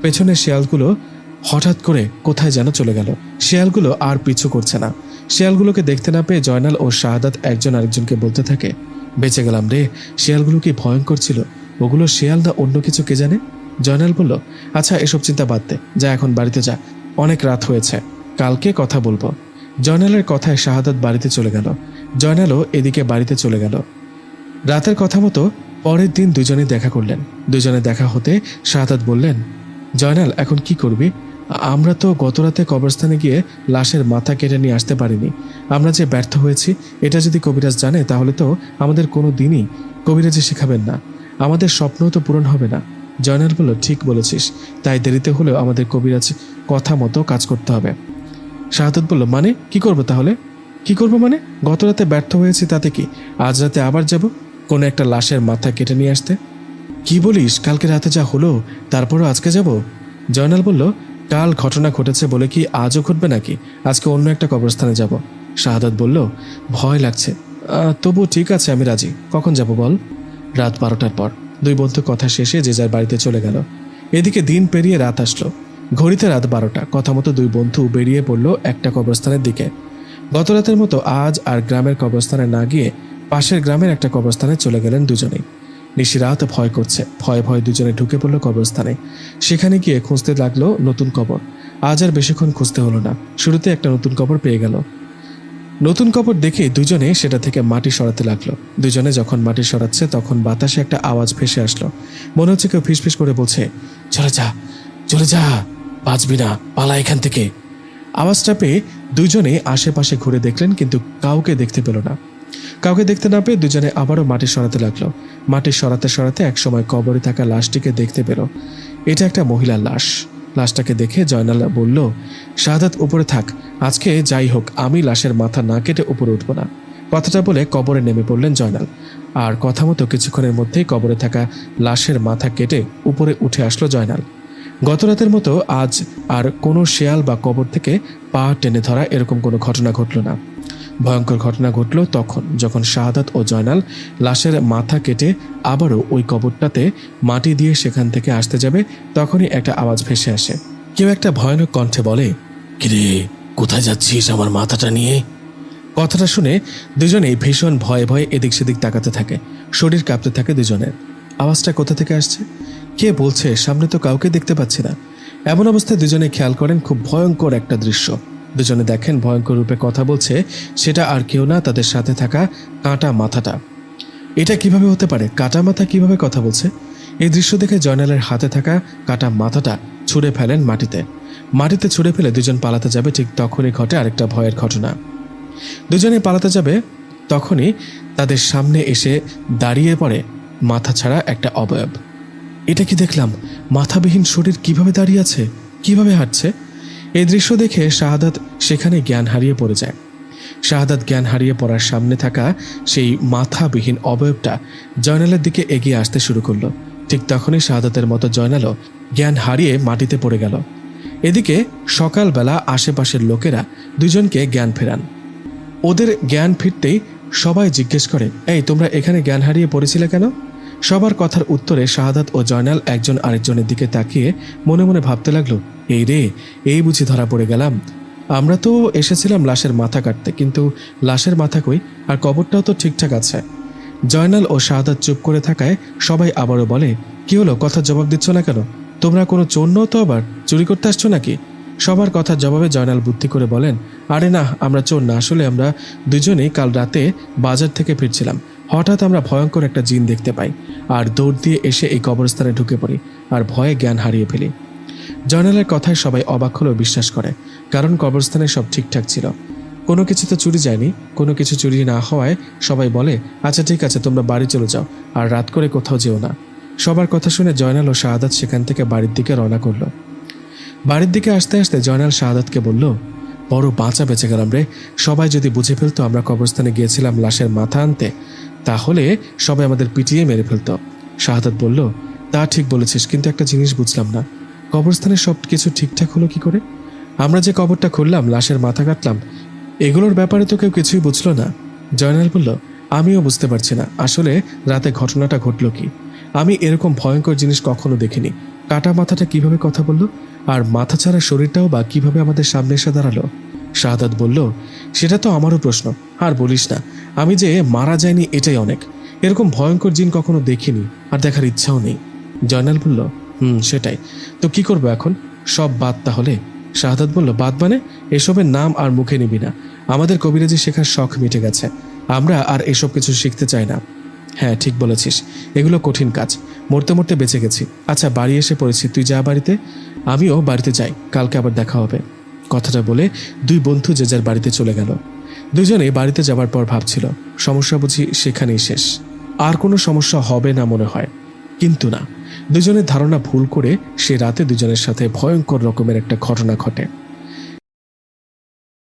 পেছনের শেয়ালগুলো হঠাৎ করে কোথায় যেন চলে গেল। শেয়ালগুলো আর পিছু করছে না। শেয়ালগুলোকে দেখতে না পেয়ে জয়নাল ও শাহাদাত একজন আরেকজনকে বলতে থাকে, বেঁচে গেলাম রে। শেয়ালগুলো কি ভয়ঙ্কর ছিল? ওগুলো শেয়াল না অন্য কিছু কে জানে। জয়নাল বলল, আচ্ছা এসব চিন্তা বাদ দে, যা এখন বাড়িতে যা, অনেক রাত হয়েছে, কালকে কথা বলবো। জয়নালের কথায় শাহাদাত বাড়িতে চলে গেল। জয়নালও এদিকে বাড়িতে চলে গেল। রাতের কথা মতো পরের দিন দুজনে দেখা করলেন। দুজনে দেখা হতে শাহাদাত বললেন, জয়নাল এখন কি করবি? আমরা তো গত রাতে কবরস্থানে গিয়ে লাশের মাথা কেটে নিয়ে আসতে পারিনি। আমরা যে ব্যর্থ হয়েছি এটা যদি কবিরাজ জানে তাহলে তো আমাদের কোনো দিনই কবিরাজি শেখাবেন না, আমাদের স্বপ্নও তো পূরণ হবে না। জয়নাল বলল, ঠিক বলেছিস, তাই দেরিতে হলেও আমাদের কবিরাজ কথা মতো কাজ করতে হবে। শাহাদাত বলল, মানে কি করবো তাহলে? কি করবো মানে? গত রাতে ব্যর্থ হয়েছি তাতে কি? আজ রাতে আবার যাব কোনো একটা লাশের মাথা কেটে নিয়ে আসতে? কি বলিস? কালকে রাতে যা হলো তারপরও আজকে যাব? জয়নাল বলল, কাল ঘটনা ঘটেছে বলে কি আজও ঘটবে নাকি? আজকে অন্য একটা কবরস্থানে যাব। শাহাদাত বলল, ভয় লাগছে। তবু ঠিক আছে, আমি রাজি। কখন যাব বল? রাত 12টার পর। দুই বন্ধু কথা শেষে যে যার বাড়িতে চলে গেল। এদিকে দিন পেরিয়ে রাত আসলো। ঘড়িতে রাত 12টা। কথা মতো দুই বন্ধু বেরিয়ে পড়ল একটা কবরস্থানের দিকে। গত রাতের মতো আজ আর গ্রামের কবরস্থানে না গিয়ে পাশের গ্রামের একটা কবরস্থানে চলে গেলেন দুজনেই। নিশিরাত ভয় করছে। ভয়ে ভয়ে দুজনে ঢুকে পড়ল কবরস্থানে। সেখানে গিয়ে খুঁজতে লাগলো নতুন কবর। আজ আর বেশিক্ষণ খুঁজতে হলো না। শুরুতে একটা নতুন কবর পেয়ে গেল। নতুন কবর দেখে দুজনে সেটা থেকে মাটি সরাতে লাগলো। দুজনে যখন মাটি সরাচ্ছে তখন বাতাসে একটা আওয়াজ ভেসে আসলো। মনে হচ্ছে কেউ ফিসফিস করে বলছে, চলে যা, চলে যা, বাঁচবি না, পালা এখান থেকে। আওয়াজটা পেয়ে দুজনে আশেপাশে ঘুরে দেখলেন, কিন্তু কাউকে দেখতে পেল না। কাউকে দেখতে না পেয়ে দুজনে আবারও মাটি সরাতে লাগলো। মাটি সরাতে সরাতে একসময় কবরে থাকা লাশটিকে দেখতে পেল। এটা একটা মহিলার লাশ। লাশটাকে দেখে জয়নাল বলল, শাহাদাত উপরে থাক, আজকে যাই হোক আমি লাশের মাথা না কেটে উপরে উঠব না। কথাটা বলে কবরে নেমে পড়লেন জয়নাল। আর কথা মতো কিছুক্ষণের মধ্যেই কবরে থাকা লাশের মাথা কেটে উপরে উঠে আসলো জয়নাল। গত রাতের মতো আজ আর কোনো শেয়াল বা কবর থেকে পা টেনে ধরা এরকম কোনো ঘটনা ঘটল না। ভয়ঙ্কর ঘটনা ঘটল তখন যখন শাহাদাত ও জয়নাল লাশের মাথা কেটে আবারও ওই কবরটাতে মাটি দিয়ে সেখান থেকে আসতে যাবে, তখনই একটা আওয়াজ ভেসে আসে। কেউ একটা ভয়ানক কণ্ঠে বলে, কিরে কোথায় যাচ্ছিস আমার মাথাটা নিয়ে? কথাটা শুনে দুজনেই ভীষণ ভয়ে ভয়ে এদিক সেদিক তাকাতে থাকে। শরীর কাঁপতে থাকে দুজনের। আওয়াজটা কোথা থেকে আসছে? কে বলছে? সামনে তো কাউকে দেখতে পাচ্ছি না। এমন অবস্থায় দুজনে খেয়াল করেন খুব ভয়ঙ্কর একটা দৃশ্য। দুজনে দেখেন ভয়ঙ্কর রূপে কথা বলছে সেটা আর কেউ না, তাদের সাথে থাকা কাঁটা মাথাটা। এটা কিভাবে হতে পারে? কাঁটা মাথা কিভাবে কথা বলছে? এই দৃশ্য দেখে জয়নালের হাতে থাকা কাঁটা মাথাটা ছুঁড়ে ফেলেন মাটিতে। মাটিতে ছুঁড়ে ফেলে দুজন পালাতে যাবে, ঠিক তখনই ঘটে আরেকটা ভয়ের ঘটনা। দুজনে পালাতে যাবে তখনই তাদের সামনে এসে দাঁড়িয়ে পড়ে মাথা ছাড়া একটা অবয়ব। এটা কি দেখলাম? মাথাবিহীন শরীর কিভাবে দাঁড়িয়ে আছে, কিভাবে হাঁটছে? এই দৃশ্য দেখে শাহাদাত সেখানে জ্ঞান হারিয়ে পড়ে যায়। শাহাদাত জ্ঞান হারিয়ে পড়ার সামনে থাকা সেই মাথাবিহীন অবয়বটা জয়নালের দিকে এগিয়ে আসতে শুরু করলো। ঠিক তখনই শাহাদাতের মতো জয়নালও জ্ঞান হারিয়ে মাটিতে পড়ে গেল। এদিকে সকালবেলা আশেপাশের লোকেরা দুজনকে জ্ঞান ফেরান। ওদের জ্ঞান ফিরতেই সবাই জিজ্ঞেস করে, এই তোমরা এখানে জ্ঞান হারিয়ে পড়েছিলে কেন? সবার কথার উত্তরে শাহাদাত ও জয়নাল একজন আরেকজনের দিকে তাকিয়ে মনে মনে ভাবতে লাগলো, এই রে, এই বুঝি ধরা পড়ে গেলাম। আমরা তো এসেছিলাম লাশের মাথা কাটতে, কিন্তু লাশের মাথা কই? আর কবরটাও তো ঠিকঠাক আছে। জয়নাল ও শাহাদাত চুপ করে থাকায় সবাই আবারও বলে, কি হলো, কথার জবাব দিচ্ছ না কেন? তোমরা কোনো চোর নও তো, আবার চুরি করতে আসছো নাকি? সবার কথার জবাবে জয়নাল বুদ্ধি করে বলেন, আরে না, আমরা চোর না, আসলে আমরা দুজনেই কাল রাতে বাজার থেকে ফিরছিলাম। হঠাৎ আমরা ভয়ঙ্কর একটা জিন দেখতে পাই আর দৌড় দিয়ে এসে এই কবরস্থানে ঢুকে পড়ি আর ভয়ে জ্ঞান হারিয়ে ফেলি। জয়নালের কথায় সবাই অবাক হলেও বিশ্বাস করে, কারণ কবরস্থানে সব ঠিকঠাক ছিল, কোনো কিছু তো চুরি যায়নি। কোনো কিছু চুরি না হওয়ায় সবাই বলে, আচ্ছা ঠিক আছে, তোমরা বাড়ি চলে যাও, আর রাত করে কোথাও যেও না। সবার কথা শুনে জয়নাল ও শাহাদাত সেখান থেকে বাড়ির দিকে রওনা করলো। বাড়ির দিকে আসতে আসতে জয়নাল শাহাদাতকে বলল, বড় বাঁচা বেঁচে গেলাম রে। সবাই যদি বুঝে ফেলতো আমরা কবরস্থানে গিয়েছিলাম লাশের মাথা আনতে, তাহলে সবাই আমাদের পিটিয়ে মেরে ফেলতো। শাহাদাত বলল, তা ঠিক বলেছিস, কিন্তু একটা জিনিস বুঝলাম না, কবরস্থানে সব কিছু ঠিকঠাক হলো কি করে? আমরা যে কবরটা খুললাম, লাশের মাথা কাটলাম, এগুলোর ব্যাপারে তো কেউ কিছুই বুঝলো না। জয়নাল বলল, আমিও বুঝতে পারছি না আসলে রাতে ঘটনাটা ঘটলো কি। আমি এরকম ভয়ঙ্কর জিনিস কখনো দেখিনি। কাটা মাথাটা কিভাবে কথা বলল, আর মাথা ছাড়া শরীরটাও বা কিভাবে আমাদের সামনে এসে দাঁড়ালো? শাহাদাত বলল, সেটা তো আমারও প্রশ্ন। আর বলিস না, আমি যে মারা যায়নি এটাই অনেক। এরকম ভয়ঙ্কর জিন কখনো দেখিনি, আর দেখার ইচ্ছাও নেই। জয়নাল বলল, সেটাই তো, কি করবো এখন? সব বাদ তাহলে? শাহাদাত বলল, বাদ মানে? এসবের নাম আর মুখে নিবি না। আমাদের কবিরাজি শেখার শখ মিটে গেছে, আমরা আর এসব কিছু শিখতে চাই না। হ্যাঁ, ঠিক বলেছিস, এগুলো কঠিন কাজ। মরতে মরতে বেঁচে গেছি। আচ্ছা, বাড়ি এসে পড়েছি, তুই যা বাড়িতে, আমিও বাড়িতে যাই, কালকে আবার দেখা হবে। কথাটা বলে দুই বন্ধু যে যার বাড়িতে চলে গেল। দুজনে বাড়িতে যাবার পর ভাবছিল, সমস্যা বুঝি সেখানেই শেষ, আর কোনো সমস্যা হবে না মনে হয়। কিন্তু না, দুজনের ধারণা ভুল করে সে রাতে দুজনের সাথে ভয়ঙ্কর রকমের একটা ঘটনা ঘটে।